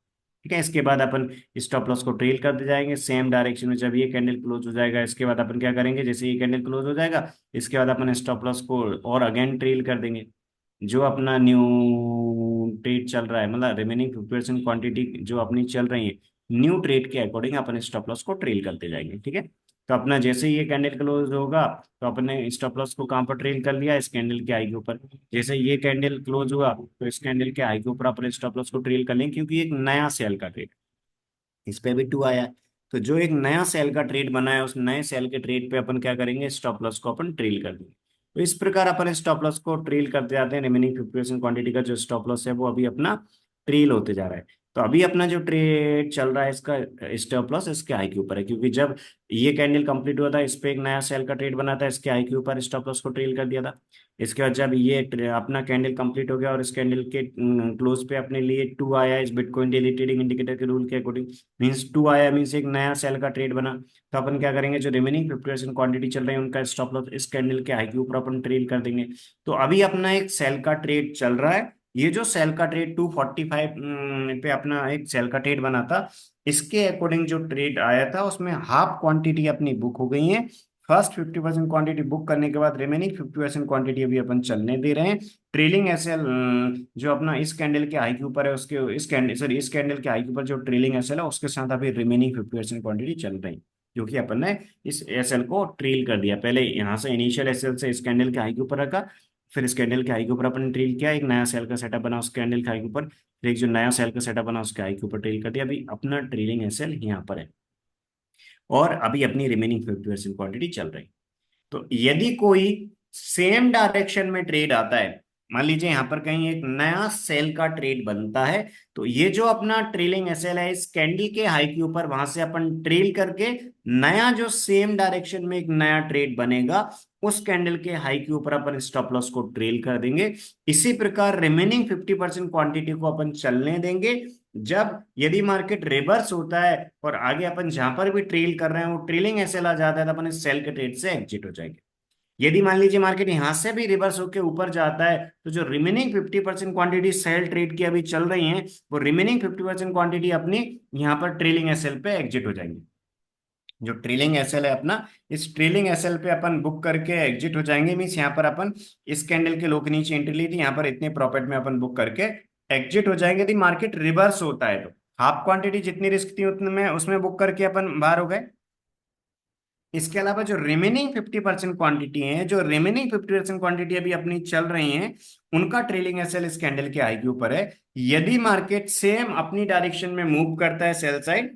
ठीक है, इसके बाद अपन स्टॉप लॉस को ट्रेल करते जाएंगे सेम डायरेक्शन में। जब ये कैंडल क्लोज हो जाएगा इसके बाद अपन क्या करेंगे, जैसे ये कैंडल क्लोज हो जाएगा इसके बाद अपन स्टॉप लॉस को और अगेन ट्रेल कर देंगे। जो अपना न्यू ट्रेड चल रहा है मतलब रिमेनिंग 50% क्वांटिटी जो अपनी चल रही है न्यू ट्रेड के अकॉर्डिंग अपन स्टॉप लॉस को ट्रेल करते जाएंगे। ठीक है, तो अपना जैसे ही ये कैंडल क्लोज होगा तो अपने स्टॉप लॉस को कहाँ पर ट्रेल कर लिया, इस कैंडल के हाई के ऊपर। जैसे ये कैंडल क्लोज हुआ तो इस कैंडल के हाई के ऊपर अपन स्टॉप लॉस को ट्रेल कर लेंगे, क्योंकि एक नया सेल का ट्रेड इस पे भी टू आया है। तो जो एक नया सेल का ट्रेड बना है उस नए सेल के ट्रेड पे अपन क्या करेंगे, स्टॉप लॉस को अपन ट्रेल कर देंगे। तो इस प्रकार अपन स्टॉप लॉस को ट्रेल करते जाते हैं। रिमेनिंग 50% क्वांटिटी का जो स्टॉप लॉस है वो अभी अपना ट्रेल होते जा रहा है। तो अभी अपना जो ट्रेड चल रहा है इसका स्टॉप लॉस इसके हाई के ऊपर है, क्योंकि जब ये कैंडल कंप्लीट हुआ था इस पे एक नया सेल का ट्रेड बना था, इसके हाई के ऊपर स्टॉप लॉस को ट्रेल कर दिया था। इसके बाद जब ये अपना कैंडल कंप्लीट हो गया और इस कैंडल के क्लोज पे अपने लिए टू आया इस बिटकॉइन डेली ट्रेडिंग इंडिकेटर के रूल के अकॉर्डिंग। मीन्स टू आया मीन्स एक नया सेल का ट्रेड बना। तो अपन क्या करेंगे, जो रिमेनिंग 50% क्वांटिटी चल रही है उनका स्टॉप लॉस इस कैंडल के हाई के ऊपर अपन ट्रेड कर देंगे। तो अभी अपना एक सेल का ट्रेड चल रहा है ये जो सेल का ट्रेड 245 पे अपना एक सेल का ट्रेड बना था, इसके अकॉर्डिंग जो ट्रेड आया था उसमें हाफ क्वांटिटी अपनी बुक हो गई है। फर्स्ट 50% क्वांटिटी बुक करने के बाद रिमेनिंग 50% क्वांटिटी अभी अपन चलने दे रहे हैं। ट्रेलिंग एसएल जो अपना इस कैंडल के हाई के ऊपर है, उसके इस कैंडल सॉरी इस कैंडल के हाई के ऊपर जो ट्रेलिंग एसएल है उसके साथ अभी रिमेनिंग 50% क्वांटिटी चल रही है, जो कि अपन ने इस एसएल को ट्रेल कर दिया। पहले यहाँ से इनिशियल एसएल से इस कैंडल के हाई के ऊपर रखा, फिर इस कैंडल के हाई के ऊपर अपन ने ट्रेल किया, एक नया सेल का सेटअप बना उस कैंडल के हाई के ऊपर, फिर एक जो नया सेल का सेटअप बना उसके हाई के ऊपर ट्रेल कर दिया। अभी अपना ट्रेलिंग एसएल यहाँ पर है और अभी अपनी रिमेनिंग 50% क्वांटिटी चल रही। तो यदि कोई सेम डायरेक्शन में ट्रेड आता है, मान लीजिए यहां पर कहीं एक नया सेल का ट्रेड बनता है, तो ये जो अपना ट्रेलिंग एसएल है इस कैंडल के हाई के ऊपर वहां से अपन ट्रेल करके नया जो सेम डायरेक्शन में एक नया ट्रेड बनेगा उस कैंडल के हाई के ऊपर अपन स्टॉप लॉस को ट्रेल कर देंगे। इसी प्रकार रिमेनिंग 50% क्वांटिटी को अपन चलने देंगे। जब यदि मार्केट रिवर्स होता है और आगे अपन जहां पर भी ट्रेल कर रहे हैं वो ट्रेलिंग एसएल आ जाता है, तो अपन इस सेल के ट्रेड से एग्जिट हो जाएंगे। यदि मान लीजिए मार्केट यहां से भी रिवर्स होकर ऊपर जाता है, तो जो रिमेनिंग 50% क्वांटिटी सेल ट्रेड की अभी चल रही है वो रिमेनिंग 50% क्वांटिटी अपनी यहाँ पर ट्रेलिंग एसएल पे एग्जिट हो जाएंगे। जो ट्रेलिंग एसएल है अपना, इस ट्रेलिंग एसएल पे अपन बुक करके एग्जिट हो जाएंगे। मीन्स यहाँ पर अपन इस कैंडल के लो के नीचे एंट्री ली थी, यहाँ पर इतने प्रॉफिट में अपन बुक करके एग्जिट हो जाएंगे यदि मार्केट रिवर्स होता है। तो हाफ क्वांटिटी जितनी रिस्क थी उतने में उसमें बुक करके अपन बाहर हो गए। इसके अलावा जो रिमेनिंग 50% क्वांटिटी है, जो रिमेनिंग 50% क्वांटिटी अभी अपनी चल रही है, उनका ट्रेलिंग एसएल इस कैंडल के हाई के ऊपर है। यदि मार्केट सेम अपनी डायरेक्शन में मूव करता है सेल साइड,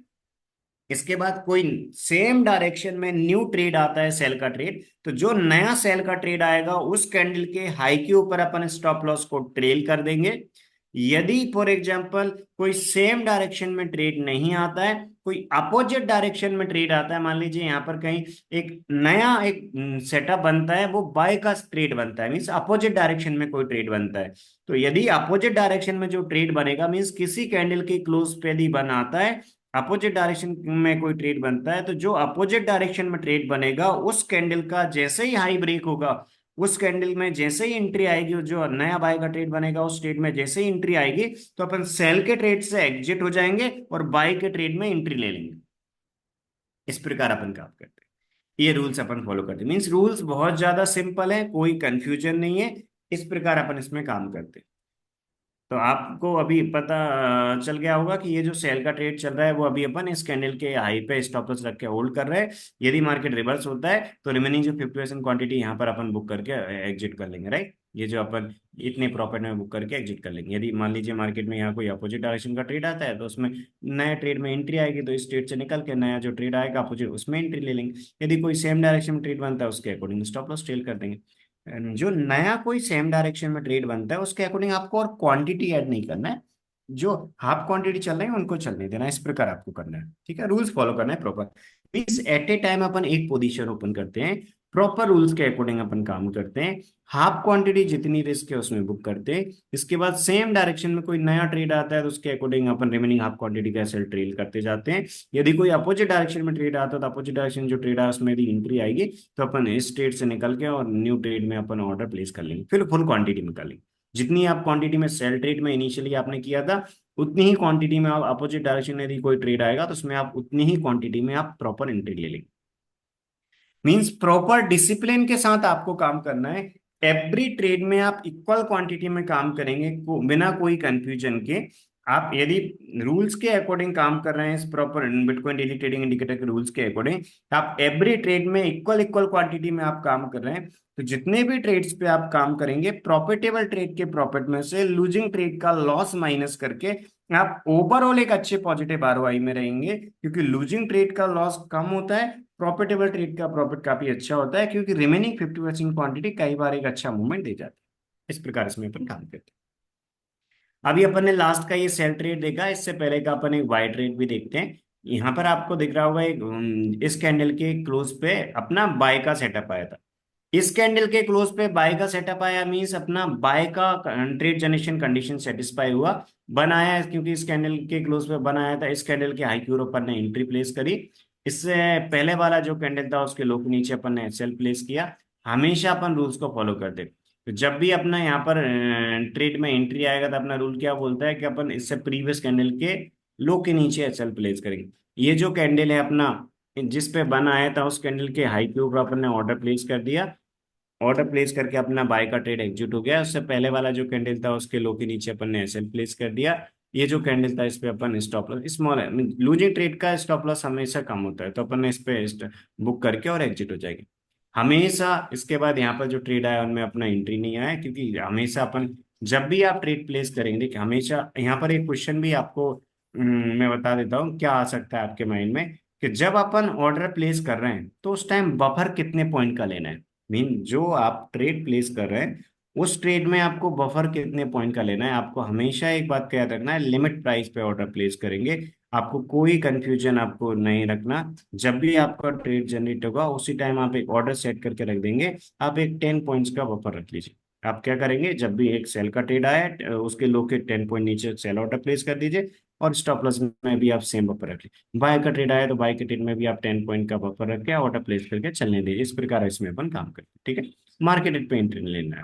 इसके बाद कोई सेम डायरेक्शन में न्यू ट्रेड आता है सेल का ट्रेड, तो जो नया सेल का ट्रेड आएगा उस कैंडल के हाई के ऊपर अपन स्टॉप लॉस को ट्रेल कर देंगे। यदि फॉर एग्जांपल कोई सेम डायरेक्शन में ट्रेड नहीं आता है, कोई अपोजिट डायरेक्शन में ट्रेड आता है, मान लीजिए यहाँ पर कहीं एक नया एक सेटअप बनता है, वो बाय का ट्रेड बनता है, मीन्स अपोजिट डायरेक्शन में कोई ट्रेड बनता है। तो यदि अपोजिट डायरेक्शन में जो ट्रेड बनेगा, मीन्स किसी कैंडल के क्लोज पे यदि बन आता है, अपोजिट डायरेक्शन में कोई ट्रेड बनता है, तो जो अपोजिट डायरेक्शन में ट्रेड बनेगा उस कैंडल का जैसे ही हाई ब्रेक होगा, उस कैंडल में जैसे ही एंट्री आएगी, जो नया बाय का ट्रेड बनेगा उस ट्रेड में जैसे ही एंट्री आएगी, तो अपन सेल के ट्रेड से एग्जिट हो जाएंगे और बाय के ट्रेड में एंट्री ले लेंगे। इस प्रकार अपन काम करते हैं, ये रूल्स अपन फॉलो करते हैं। मीन्स रूल्स बहुत ज्यादा सिंपल है, कोई कंफ्यूजन नहीं है। इस प्रकार अपन इसमें काम करते हैं। तो आपको अभी पता चल गया होगा कि ये जो सेल का ट्रेड चल रहा है वो अभी अपन इस कैंडल के हाई पे स्टॉप लॉस रख के होल्ड कर रहे हैं। यदि मार्केट रिवर्स होता है तो रिमेनिंग जो 50% क्वांटिटी यहाँ पर अपन बुक करके एग्जिट कर लेंगे, राइट। ये जो अपन इतने प्रॉफिट में बुक करके एग्जिट कर लेंगे। यदि मान लीजिए मार्केट में यहाँ कोई अपोजिट डायरेक्शन का ट्रेड आता है, तो उसमें नए ट्रेड में एंट्री आएगी, तो इस ट्रेड से निकल के नया जो ट्रेड आएगा अपोजिट उसमें एंट्री ले लेंगे। यदि कोई सेम डायरेक्शन में ट्रेड बनता है उसके अकॉर्डिंग स्टॉप लॉस ट्रेल कर देंगे। जो नया कोई सेम डायरेक्शन में ट्रेड बनता है उसके अकॉर्डिंग आपको और क्वांटिटी ऐड नहीं करना है, जो हाफ क्वांटिटी चल रही है उनको चलने देना है। इस प्रकार आपको करना है, ठीक है। रूल्स फॉलो करना है proper. Means at a time अपन एक पोजीशन ओपन करते हैं, प्रॉपर रूल्स के अकॉर्डिंग अपन काम करते हैं। हाफ क्वांटिटी जितनी रिस्क है उसमें बुक करते हैं। इसके बाद सेम डायरेक्शन में कोई नया ट्रेड आता है तो उसके अकॉर्डिंग अपन रिमेनिंग हाफ क्वांटिटी का सेल ट्रेल करते जाते हैं। यदि कोई अपोजिट डायरेक्शन में ट्रेड आता है तो अपोजिट डायरेक्शन जो ट्रेड है उसमें यदि एंट्री आएगी, तो अपन इस ट्रेड से निकल के और न्यू ट्रेड में अपन ऑर्डर प्लेस कर लेंगे, फिर फुल क्वांटिटी में कर लेंगे। जितनी आप क्वांटिटी में सेल ट्रेड में इनिशियली आपने किया था, उतनी ही क्वांटिटी में आप अपोजिट डायरेक्शन में यदि कोई ट्रेड आएगा तो उसमें आप उतनी ही क्वांटिटी में आप प्रॉपर एंट्री ले लेंगे। मींस प्रॉपर डिसिप्लिन के साथ आपको काम करना है। एवरी ट्रेड में आप इक्वल क्वांटिटी में काम करेंगे, बिना कोई कंफ्यूजन के। आप यदि रूल्स के अकॉर्डिंग काम कर रहे हैं, इस proper bitcoin daily trading indicator के रूल्स के अकॉर्डिंग, आप एवरी ट्रेड में इक्वल इक्वल क्वांटिटी में आप काम कर रहे हैं, तो जितने भी ट्रेड्स पे आप काम करेंगे, प्रॉफिटेबल ट्रेड के प्रॉफिट में से लूजिंग ट्रेड का लॉस माइनस करके आप ओवरऑल एक अच्छे पॉजिटिव आरओआई में रहेंगे। क्योंकि लूजिंग ट्रेड का लॉस कम होता है, प्रॉफिटेबल ट्रेड का प्रॉफिट काफी अच्छा होता है, क्योंकि रिमेनिंग 50% क्वांटिटी कई बार एक अच्छा मूवमेंट दे जाती है। इस प्रकार इसमें अपन काम करते हैं। अभी अपन ने लास्ट का ये सेल ट्रेड देखा, इससे पहले का अपन एक बाय ट्रेड भी देखते हैं। यहाँ पर आपको दिख रहा होगा एक इस कैंडल के क्लोज पे अपना बाय का सेटअप आया था। इस कैंडल के क्लोज पे बाय का सेटअप आया, मीन्स अपना बाय का ट्रेड जनरेशन कंडीशन सेटिस्फाई हुआ, बनाया है। क्योंकि इस कैंडल के क्लोज पे बनाया था, इस कैंडल के हाई की ओर अपन ने एंट्री प्लेस करी। इससे पहले वाला जो कैंडल था उसके लो के नीचे अपन ने सेल प्लेस किया। हमेशा अपन रूल्स को फॉलो करते, तो जब भी अपना यहाँ पर ट्रेड में एंट्री आएगा तो अपना रूल क्या बोलता है कि अपन इससे प्रीवियस कैंडल के लो के नीचे एसएल प्लेस करेंगे। ये जो कैंडल है अपना जिस पे बन आया था उस कैंडल के हाई के ऊपर अपन ने ऑर्डर प्लेस कर दिया। ऑर्डर प्लेस करके अपना बाय का ट्रेड एग्जीक्यूट हो गया। उससे पहले वाला जो कैंडल था उसके लो के नीचे अपन ने एसएल प्लेस कर दिया। ये जो कैंडल था इस पे अपन स्टॉप लॉस स्मॉल है, लूजिंग ट्रेड का स्टॉप लॉस हमेशा कम होता है, तो अपन ने इस पे बुक करके और एग्जिट हो जाएगी हमेशा। इसके बाद यहाँ पर जो ट्रेड आया उनमें अपना एंट्री नहीं आया, क्योंकि हमेशा अपन जब भी आप ट्रेड प्लेस करेंगे देखिए हमेशा यहाँ पर एक क्वेश्चन भी आपको मैं बता देता हूँ क्या आ सकता है आपके माइंड में, कि जब अपन ऑर्डर प्लेस कर रहे हैं तो उस टाइम बफर कितने पॉइंट का लेना है। मीन जो आप ट्रेड प्लेस कर रहे हैं उस ट्रेड में आपको बफर कितने पॉइंट का लेना है। आपको हमेशा एक बात का याद रखना है, लिमिट प्राइस पे ऑर्डर प्लेस करेंगे। आपको कोई कंफ्यूजन आपको नहीं रखना। जब भी आपका ट्रेड जनरेट होगा उसी टाइम आप एक ऑर्डर सेट करके रख देंगे। आप एक 10 पॉइंट्स का बफर रख लीजिए। आप क्या करेंगे, जब भी एक सेल का ट्रेड आया उसके लो के 10 पॉइंट नीचे सेल ऑर्डर प्लेस कर दीजिए, और स्टॉप लॉस में भी आप सेम बफर रख लीजिए। बाय का ट्रेड आया तो बाय के ट्रेड में भी आप 10 पॉइंट का बफर रख के ऑर्डर प्लेस करके चलने दीजिए। इस प्रकार इसमें अपन काम करते हैं, ठीक है। मार्केट पे एंट्री लेना है।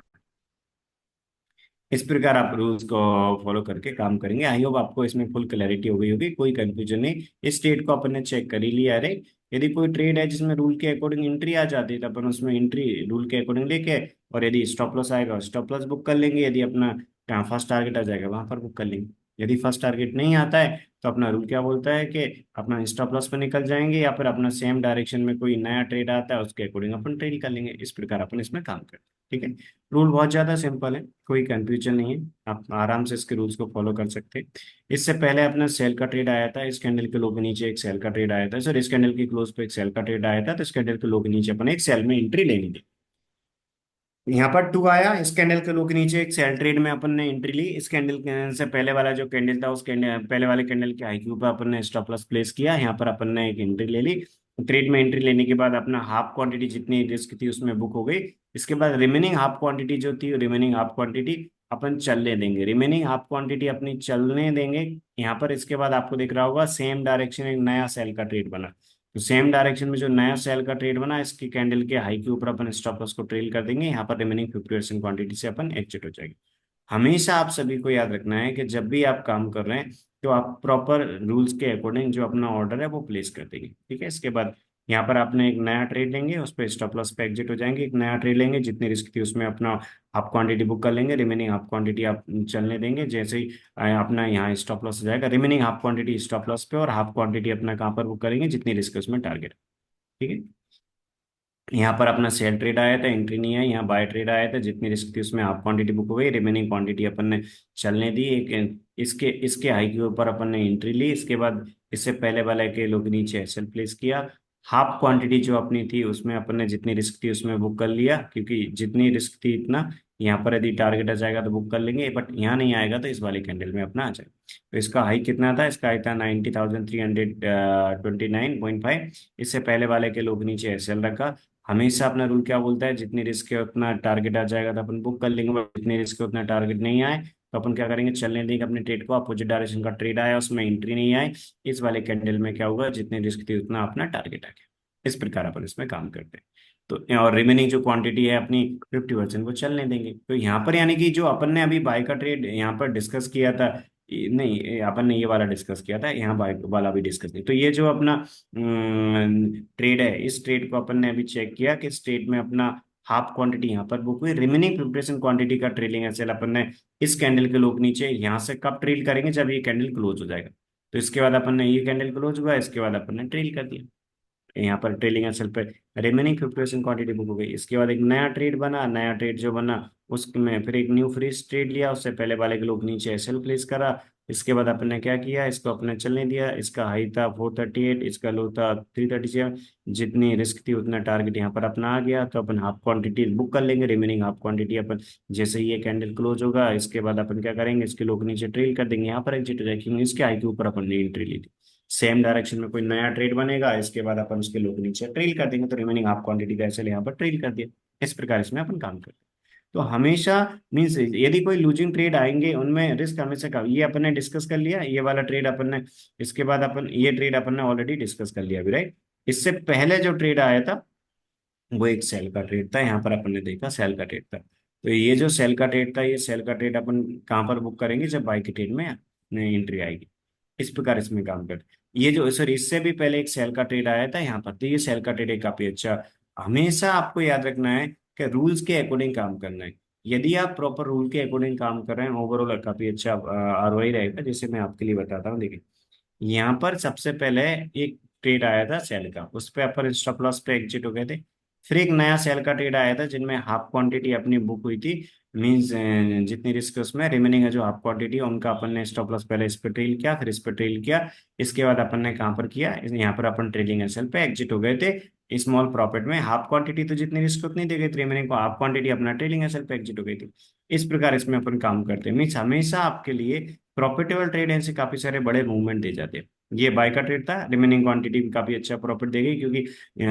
इस प्रकार आप रूल्स को फॉलो करके काम करेंगे। आई होप आपको इसमें फुल क्लैरिटी हो गई होगी, कोई कंफ्यूजन नहीं। इस ट्रेड को अपन ने चेक कर ही लिया। अरे यदि कोई ट्रेड है जिसमें रूल के अकॉर्डिंग एंट्री आ जाती है तो अपन उसमें एंट्री रूल के अकॉर्डिंग लेके, और यदि स्टॉप लॉस आएगा स्टॉप लॉस बुक कर लेंगे। यदि अपना फर्स्ट टारगेट आ जाएगा वहां पर बुक कर लेंगे। यदि फर्स्ट टारगेट नहीं आता है तो अपना रूल क्या बोलता है कि अपना स्टॉप लॉस पे निकल जाएंगे, या फिर अपना सेम डायरेक्शन में कोई नया ट्रेड आता है उसके अकॉर्डिंग अपन ट्रेड कर लेंगे। इस प्रकार अपन इसमें काम करते हैं, ठीक है। रूल बहुत ज्यादा सिंपल है, कोई कंफ्यूजन नहीं है। आप आराम से इसके रूल्स को फॉलो कर सकते हैं। इससे पहले अपना सेल का ट्रेड आया था, इस कैंडल के लो के नीचे एक सेल का ट्रेड आया था सर, इस कैंडल की क्लोज पे एक सेल का ट्रेड आया था, तो इस कैंडल के लो के नीचे अपन एक सेल में एंट्री लेनी थी। यहाँ पर टू आया, इस कैंडल के लो के नीचे एक सेल ट्रेड में अपन ने एंट्री ली। इस कैंडल से पहले वाला जो कैंडल था उस कैंडल पहले वाले कैंडल के हाई क्यू पर अपन ने स्टॉप लॉस प्लेस किया। यहाँ पर अपन ने एक एंट्री ले ली। ट्रेड में एंट्री लेने के बाद अपना हाफ क्वांटिटी जितनी रिस्क थी उसमें बुक हो गई। इसके बाद रिमेनिंग हाफ क्वांटिटी जो थी, रिमेनिंग हाफ क्वांटिटी अपन चलने देंगे, रिमेनिंग हाफ क्वांटिटी अपनी चलने देंगे। यहाँ पर इसके बाद आपको दिख रहा होगा सेम डायरेक्शन एक नया सेल का ट्रेड बना। तो सेम डायरेक्शन में जो नया सेल का ट्रेड बना इसकी कैंडल के हाई के ऊपर अपन स्टॉप लॉस को ट्रेल कर देंगे। यहाँ पर रिमेनिंग 50% क्वांटिटी से अपन एग्जिट हो जाएगी। हमेशा आप सभी को याद रखना है कि जब भी आप काम कर रहे हैं तो आप प्रॉपर रूल्स के अकॉर्डिंग जो अपना ऑर्डर है वो प्लेस कर देंगे, ठीक है। इसके बाद यहाँ पर आपने एक नया ट्रेड लेंगे, उस पर स्टॉप लॉस पे एग्जिट हो जाएंगे। एक नया ट्रेड लेंगे, जितनी रिस्क थी उसमें अपना हाफ क्वांटिटी बुक कर लेंगे, रिमेनिंग हाफ क्वांटिटी आप चलने देंगे। जैसे ही अपना यहाँ स्टॉप लॉस हो जाएगा, remaining half quantity stop loss पे और हाफ क्वांटिटी अपना कहाँ पर बुक करेंगे जितनी रिस्क है उसमें टारगेट, ठीक है। यहाँ पर अपना सेल ट्रेड आया था, एंट्री नहीं है। यहाँ बाय ट्रेड आया था, जितनी रिस्क थी उसमें हाफ क्वांटिटी बुक हो गई, रिमेनिंग क्वांटिटी अपन ने चलने दी। एक इसके इसके हाई के ऊपर अपन ने एंट्री ली। इसके बाद इससे पहले वाले के लोग नीचे एसएल प्लेस किया। हाफ क्वांटिटी जो अपनी थी उसमें अपन ने जितनी रिस्क थी उसमें बुक कर लिया, क्योंकि जितनी रिस्क थी इतना। यहाँ पर यदि टारगेट आ जाएगा तो बुक कर लेंगे, बट यहाँ नहीं आएगा तो इस वाले कैंडल में अपना आ जाएगा। तो इसका हाई कितना था, इसका हाई था 90,329.5। इससे पहले वाले के लोग नीचे एसएल रखा। हमेशा अपना रूल क्या बोलता है, जितनी रिस्क है उतना टारगेट आ जाएगा तो अपन बुक कर लेंगे, बट जितनी रिस्क है उतना टारगेट नहीं आए तो अपन क्या करेंगे, चलने देंगे अपने ट्रेड को। अपोजिट डायरेक्शन का ट्रेड आया उसमें एंट्री नहीं आए, इस वाले कैंडल में क्या होगा, जितनी रिस्क थी उतना अपना टारगेट आ गया। इस प्रकार अपन इसमें काम करते हैं। तो और रिमेनिंग जो क्वांटिटी है अपनी 50% वो चलने देंगे। तो यहाँ पर यानी कि जो अपन ने अभी बाय का ट्रेड यहाँ पर डिस्कस किया था, नहीं अपन ने ये वाला डिस्कस किया था, यहाँ बाय वाला भी डिस्कस किया। तो ये जो अपना ट्रेड है, इस ट्रेड को अपन ने अभी चेक किया कि इस ट्रेड में अपना हाफ क्वांटिटी यहाँ पर बुक हुई। रिमेनिंग 50% क्वांटिटी का ट्रेलिंग एसएल अपन ने इस कैंडल के लोग नीचे यहाँ से कब ट्रेल करेंगे, जब ये कैंडल क्लोज हो जाएगा। तो इसके बाद अपन ने ये कैंडल क्लोज हुआ, इसके बाद अपन ने ट्रेल कर दिया। यहाँ पर ट्रेलिंग एसएल पे रिमेनिंग 50% क्वांटिटी बुक हो गई। इसके बाद एक नया ट्रेड बना, नया ट्रेड जो बना उसमें फिर एक न्यू फ्रीज ट्रेड लिया। उससे पहले वाले के लोग नीचे एसएल प्लेस करा। इसके बाद अपन ने क्या किया, इसको अपने चलने दिया। इसका हाई था 438, इसका लो था 337। जितनी रिस्क थी उतना टारगेट यहाँ पर अपना आ गया, तो अपन हाफ क्वांटिटी बुक कर लेंगे। रिमेनिंग हाफ क्वांटिटी अपन जैसे ही ये कैंडल क्लोज होगा इसके बाद अपन क्या करेंगे, इसके लोग नीचे ट्रेल कर देंगे, यहाँ पर एग्जिट रखेंगे। इसके हाई के ऊपर अपन ने एंट्री ली थी। सेम डायरेक्शन में कोई नया ट्रेड बनेगा, इसके बाद अपन उसके लोग नीचे ट्रेल कर देंगे, तो रिमेनिंग हाफ क्वांटिटी का ऐसे यहाँ पर ट्रेल कर दिया। इस प्रकार इसमें अपन काम करते हैं। तो हमेशा मीन्स यदि कोई लूजिंग ट्रेड आएंगे उनमें रिस्क हमेशा कम। ये अपन ने डिस्कस कर लिया, ये वाला ट्रेड अपन ने, इसके बाद अपन ये ट्रेड अपन ने ऑलरेडी डिस्कस कर लिया अभी, राइट। इससे पहले जो ट्रेड आया था वो एक सेल का ट्रेड था, यहाँ पर अपन ने देखा सेल का ट्रेड था। तो ये जो सेल का ट्रेड था, ये सेल का ट्रेड अपन कहाँ पर बुक करेंगे, जब बाई के ट्रेड में एंट्री आएगी। इस प्रकार इसमें काम करते। ये जो सर, इससे भी पहले एक सेल का ट्रेड आया था यहाँ पर, तो ये सेल का ट्रेड एक काफी अच्छा। हमेशा आपको याद रखना है कि रूल्स के अकॉर्डिंग काम करना है। यदि आप प्रॉपर रूल के अकॉर्डिंग काम कर रहे हैं, ओवरऑल काफी अच्छा आरओआई रहेगा। जैसे मैं आपके लिए बताता हूँ, देखिए यहाँ पर सबसे पहले एक ट्रेड आया था सेल का, उस पे अपन स्टॉप लॉस पे एग्जिट हो गए थे। फिर एक नया सेल का ट्रेड आया था जिनमें हाफ क्वांटिटी अपनी बुक हुई थी। मींस जितनी रिस्क उसमें रिमेनिंग है, जो हाफ क्वांटिटी उनका अपन ने स्टॉप लॉस पहले इस पे ट्रेल किया, फिर इस पे ट्रेल किया। इसके बाद अपन ने कहाँ पर किया, यहाँ पर अपन ट्रेडिंग एसएल पे एग्जिट हो गए थे स्मॉल प्रॉफिट में। हाफ क्वांटिटी तो जितनी रिस्क उतनी दे गई थी, रिमेनिंग को हाफ क्वांटिटी अपना ट्रेडिंग एसएल पे एग्जिट हो गई थी। इस प्रकार इसमें अपन काम करते हैं। मीन्स हमेशा आपके लिए प्रॉफिटेबल ट्रेड ऐसे काफी सारे बड़े मूवमेंट दे जाते हैं। ये बाय का ट्रेड था, रिमेनिंग क्वांटिटी भी काफी अच्छा प्रॉफिट देगी, क्योंकि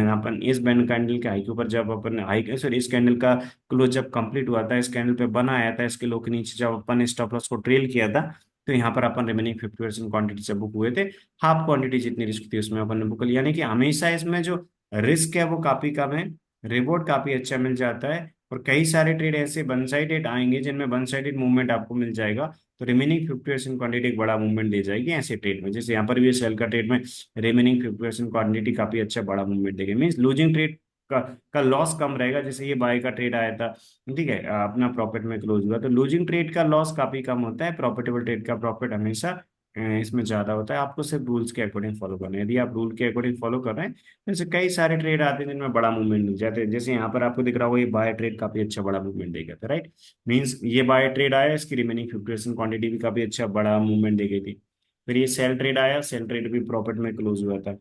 अपन इस बैन कैंडल के हाई के ऊपर जब अपन हाई, सॉरी, इस कैंडल का क्लोज जब कंप्लीट हुआ था, इस कैंडल पे बना आया था, इसके लो के नीचे जब अपन स्टॉप लॉस को ट्रेल किया था, तो यहाँ पर अपन रिमेनिंग 50% क्वांटिटी से बुक हुए थे। हाफ क्वांटिटी जितनी रिस्क थी उसमें अपन ने बुक लिया। यानी कि हमेशा इसमें जो रिस्क है वो काफी कम है, रिवॉर्ड काफी अच्छा मिल जाता है। और कई सारे ट्रेड ऐसे वन साइडेड आएंगे जिनमें वन साइडेड मूवमेंट आपको मिल जाएगा, तो रिमेनिंग 50% क्वांटिटी एक बड़ा मूवमेंट दे जाएगी ऐसे ट्रेड में। जैसे यहाँ पर भी सेल का ट्रेड में रिमेनिंग 50% क्वांटिटी काफी अच्छा बड़ा मूवमेंट देगी। मीन्स लूजिंग ट्रेड का लॉस कम रहेगा। जैसे ये बाय का ट्रेड आया था, ठीक है, अपना प्रॉफिट में क्लोज हुआ, तो लूजिंग ट्रेड का लॉस काफी कम होता है, प्रॉफिटेबल ट्रेड का प्रॉफिट हमेशा इसमें ज्यादा होता है। आपको सिर्फ रूल्स के अकॉर्डिंग फॉलो करना है। यदि आप रूल के अकॉर्डिंग फॉलो कर रहे हैं, जैसे कई सारे ट्रेड आते हैं जिनमें बड़ा मूवमेंट मिल जाते हैं। जैसे यहाँ पर आपको दिख रहा होगा, ये बाय ट्रेड काफी अच्छा बड़ा मूवमेंट देगा था, राइट। मींस ये बाय ट्रेड आया, इसकी रिमेनिंग 50% क्वांटिटी भी काफी अच्छा बड़ा मूवमेंट दे गई थी। फिर ये सेल ट्रेड आया, सेल ट्रेड भी प्रॉफिट में क्लोज हुआ था।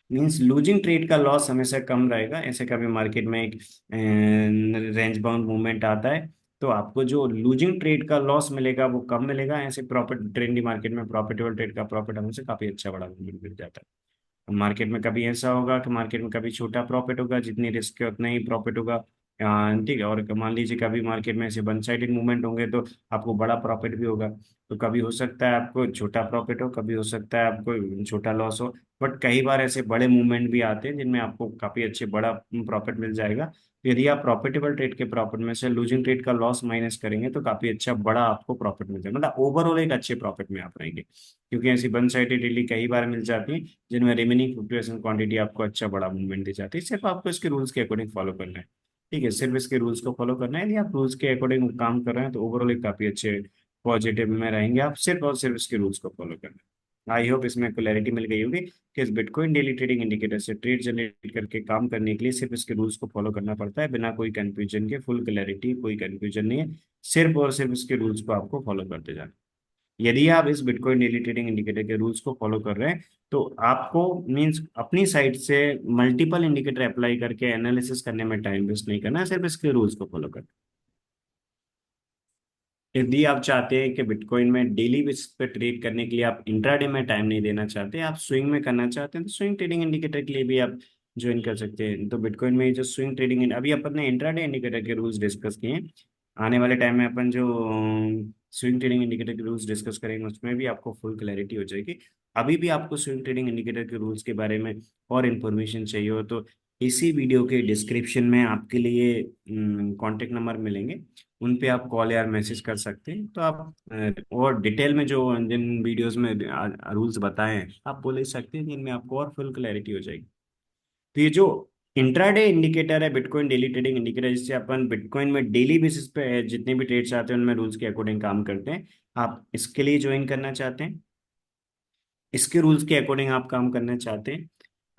मीन्स लूजिंग ट्रेड का लॉस हमेशा कम रहेगा। ऐसे कभी मार्केट में एक रेंज बाउंड मूवमेंट आता है, तो आपको जो लूजिंग ट्रेड का लॉस मिलेगा वो कम मिलेगा। ऐसे प्रॉफिट ट्रेंडी मार्केट में प्रॉफिटेबल ट्रेड का प्रॉफिट हमेशा काफी अच्छा बड़ा मूवमेंट मिल जाता है। मार्केट में कभी ऐसा होगा कि मार्केट में कभी छोटा प्रॉफिट होगा, जितनी रिस्क है उतना ही प्रॉफिट होगा। ठीक है। और मान लीजिए कभी मार्केट में ऐसे वन साइडेड मूवमेंट होंगे, तो आपको बड़ा प्रॉफिट भी होगा। तो कभी हो सकता है आपको छोटा प्रॉफिट हो, कभी हो सकता है आपको छोटा लॉस हो। बट कई बार ऐसे बड़े मूवमेंट भी आते हैं जिनमें आपको काफी अच्छे बड़ा प्रॉफिट मिल जाएगा। तो यदि आप प्रॉफिटेबल ट्रेड के प्रॉफिट में से लूजिंग ट्रेड का लॉस माइनस करेंगे, तो काफी अच्छा बड़ा आपको प्रॉफिट मिल जाएगा। मतलब ओवरऑल एक अच्छे प्रॉफिट में आप रहेंगे, क्योंकि ऐसी वन साइडेड डेली कई बार मिल जाती है जिनमें रिमेनिंग 50% क्वांटिटी आपको अच्छा बड़ा मूवमेंट दी जाती है। सिर्फ आपको इसके रूल्स के अकॉर्डिंग फॉलो करना है। ठीक है, सिर्फ इसके रूल्स को फॉलो करना है। यदि आप रूल्स के अकॉर्डिंग काम कर रहे हैं, तो ओवरऑल एक काफी अच्छे पॉजिटिव में रहेंगे। आप सिर्फ और सिर्फ इसके रूल्स को फॉलो करना है। आई होप इसमें क्लैरिटी मिल गई होगी कि इस बिटकॉइन डेली ट्रेडिंग इंडिकेटर से ट्रेड जनरेट करके काम करने के लिए सिर्फ इसके रूल्स को फॉलो करना पड़ता है, बिना कोई कंफ्यूजन के। फुल क्लैरिटी, कोई कंफ्यूजन नहीं है। सिर्फ और सिर्फ इसके रूल्स को आपको फॉलो करते जाना। यदि आप इस बिटकॉइन डेली ट्रेडिंग इंडिकेटर के रूल्स को फॉलो कर रहे हैं, तो आपको मींस अपनी साइड से मल्टीपल इंडिकेटर अप्लाई करके एनालिसिस करने में टाइम वेस्ट नहीं करना है, सिर्फ इसके रूल्स को फॉलो करना है। यदि आप चाहते हैं कि बिटकॉइन में डेली बेसिस पे ट्रेड करने के लिए आप इंट्राडे में टाइम नहीं देना चाहते, आप स्विंग में करना चाहते हैं, तो स्विंग ट्रेडिंग इंडिकेटर के लिए भी आप ज्वाइन कर सकते हैं। तो बिटकॉइन में जो स्विंग ट्रेडिंग, अभी अपन ने इंट्राडे इंडिकेटर के रूल्स डिस्कस किए हैं। आने वाले टाइम में अपन जो स्विंग ट्रेडिंग इंडिकेटर के रूल्स डिस्कस करेंगे, उसमें भी आपको फुल क्लैरिटी हो जाएगी। अभी भी आपको स्विंग ट्रेडिंग इंडिकेटर के रूल्स के बारे में और इन्फॉर्मेशन चाहिए हो, तो इसी वीडियो के डिस्क्रिप्शन में आपके लिए कॉन्टेक्ट नंबर मिलेंगे। उन पे आप कॉल या मैसेज कर सकते हैं। तो आप और डिटेल में जो जिन वीडियोस में रूल्स बताए हैं, आप वो ले सकते हैं, जिनमें आपको और फुल क्लैरिटी हो जाएगी। तो ये जो इंट्राडे इंडिकेटर है, बिटकॉइन डेली ट्रेडिंग इंडिकेटर, जिससे अपन बिटकॉइन में डेली बेसिस पे जितने भी ट्रेड्स आते हैं उनमें रूल्स के अकॉर्डिंग काम करते हैं। आप इसके लिए ज्वाइन करना चाहते हैं, इसके रूल्स के अकॉर्डिंग आप काम करना चाहते हैं,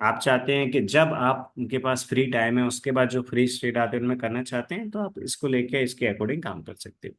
आप चाहते हैं कि जब आपके पास फ्री टाइम है उसके बाद जो फ्री ट्रेड आते हैं उनमें करना चाहते हैं, तो आप इसको लेके इसके अकॉर्डिंग काम कर सकते हैं।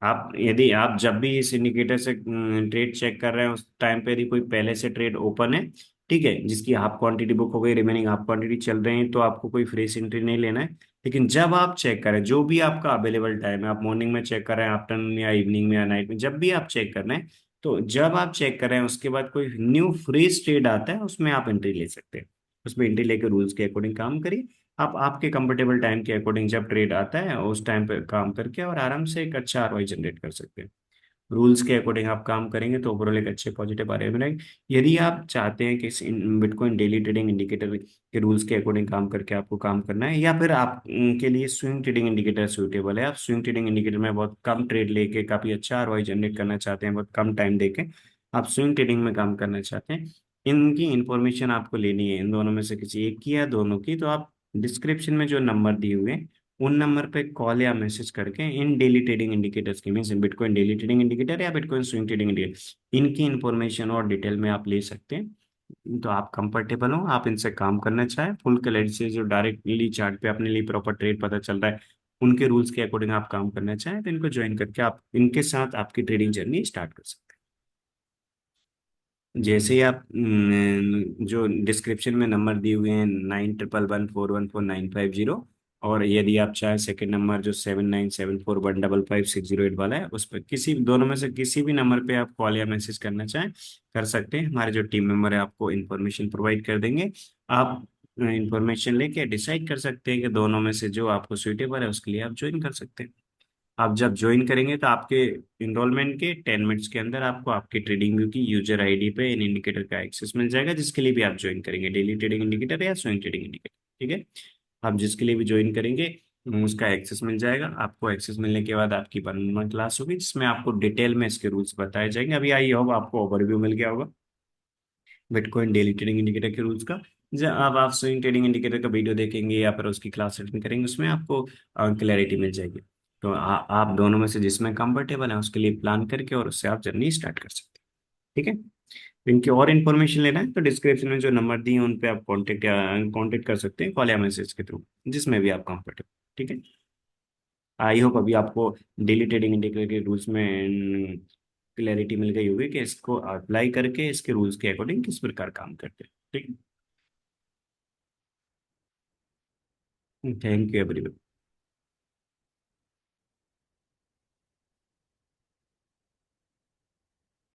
आप यदि आप जब भी इस इंडिकेटर से ट्रेड चेक कर रहे हैं, उस टाइम पे यदि कोई पहले से ट्रेड ओपन है, ठीक है, जिसकी हाफ क्वांटिटी बुक हो गई, रिमेनिंग हाफ क्वांटिटी चल रही है, तो आपको कोई फ्रेश एंट्री नहीं लेना है। लेकिन जब आप चेक करें, जो भी आपका अवेलेबल टाइम है, आप मॉर्निंग में चेक कर रहे हैं, आफ्टरनून या इवनिंग में या नाइट में, जब भी आप चेक कर रहे हैं, तो जब आप चेक कर रहे हैं उसके बाद कोई न्यू फ्रेश ट्रेड आता है, उसमें आप एंट्री ले सकते हैं। उसमें एंट्री लेकर रूल्स के अकॉर्डिंग काम करिए। आप आपके कंफर्टेबल टाइम के अकॉर्डिंग जब ट्रेड आता है उस टाइम पे काम करके और आराम से एक अच्छा आरओआई जनरेट कर सकते हैं। रूल्स के अकॉर्डिंग आप काम करेंगे तो ओवरऑल एक अच्छे पॉजिटिव आरओआई मिलेगा। यदि आप चाहते हैं कि इस बिटकॉइन डेली ट्रेडिंग इंडिकेटर के रूल्स के अकॉर्डिंग काम करके आपको काम करना है, या फिर आप के लिए स्विंग ट्रेडिंग इंडिकेटर सूटेबल है, आप स्विंग ट्रेडिंग इंडिकेटर में बहुत कम ट्रेड लेके काफी अच्छा आरओआई जनरेट करना चाहते हैं, बहुत कम टाइम देके आप स्विंग ट्रेडिंग में काम करना चाहते हैं, इनकी इंफॉर्मेशन आपको लेनी है इन दोनों में से किसी एक की या दोनों की, तो आप डिस्क्रिप्शन में जो नंबर दिए हुए हैं उन नंबर पे कॉल या मैसेज करके इन डेली ट्रेडिंग इंडिकेटर्स की, mean bitcoin daily trading indicator या बिटकॉइन स्विंग ट्रेडिंग इंडिकेटर, इनकी इंफॉर्मेशन और डिटेल में आप ले सकते हैं। तो आप कंफर्टेबल हो, आप इनसे काम करना चाहें, फुल क्लैरिटी से जो डायरेक्टली चार्ट पे अपने लिए प्रॉपर ट्रेड पता चल रहा है उनके रूल्स के अकॉर्डिंग आप काम करना चाहें, तो इनको ज्वाइन करके आप इनके साथ आपकी ट्रेडिंग जर्नी स्टार्ट कर सकते हैं। जैसे ही आप जो डिस्क्रिप्शन में नंबर दिए हुए हैं 9111414950, और यदि आप चाहें सेकंड नंबर जो 7974155608 वाला है, उस पर किसी दोनों में से किसी भी नंबर पे आप कॉल या मैसेज करना चाहें कर सकते हैं। हमारे जो टीम मेंबर है आपको इन्फॉर्मेशन प्रोवाइड कर देंगे। आप इंफॉर्मेशन लेके डिसाइड कर सकते हैं कि दोनों में से जो आपको सुइटेबल है उसके लिए आप ज्वाइन कर सकते हैं। आप जब ज्वाइन करेंगे तो आपके इनरोलमेंट के 10 मिनट्स के अंदर आपको आपकी ट्रेडिंग व्यू की यूजर आईडी पे इन इंडिकेटर का एक्सेस मिल जाएगा, जिसके लिए भी आप ज्वाइन करेंगे, डेली ट्रेडिंग इंडिकेटर या स्विंग ट्रेडिंग इंडिकेटर, ठीक है। आप जिसके लिए भी ज्वाइन करेंगे उसका एक्सेस मिल जाएगा आपको। एक्सेस मिलने के बाद आपकी 1-on-1 क्लास होगी जिसमें आपको डिटेल में इसके रूल्स बताए जाएंगे। अभी आई होप आपको ओवरव्यू मिल गया होगा बिटकॉइन डेली ट्रेडिंग इंडिकेटर के रूल्स का। जब अब आप स्विंग ट्रेडिंग इंडिकेटर का वीडियो देखेंगे या फिर उसकी क्लास अटेंड करेंगे उसमें आपको क्लैरिटी मिल जाएगी। तो आप दोनों में से जिसमें कंफर्टेबल है उसके लिए प्लान करके और उससे आप जर्नी स्टार्ट कर सकते हैं, ठीक है। तो इनकी और इन्फॉर्मेशन लेना है तो डिस्क्रिप्शन में जो नंबर दिए हैं उन पे आप कांटेक्ट कर सकते हैं कॉल या मैसेज के थ्रू, जिसमें भी आप कंफर्टेबल, ठीक है। आई होप अभी आपको डेली ट्रेडिंग इंडिकेटर के रूल्स में क्लैरिटी मिल गई होगी कि इसको अप्लाई करके इसके रूल्स के अकॉर्डिंग किस प्रकार काम करते हैं, ठीक है। Thank you everyone.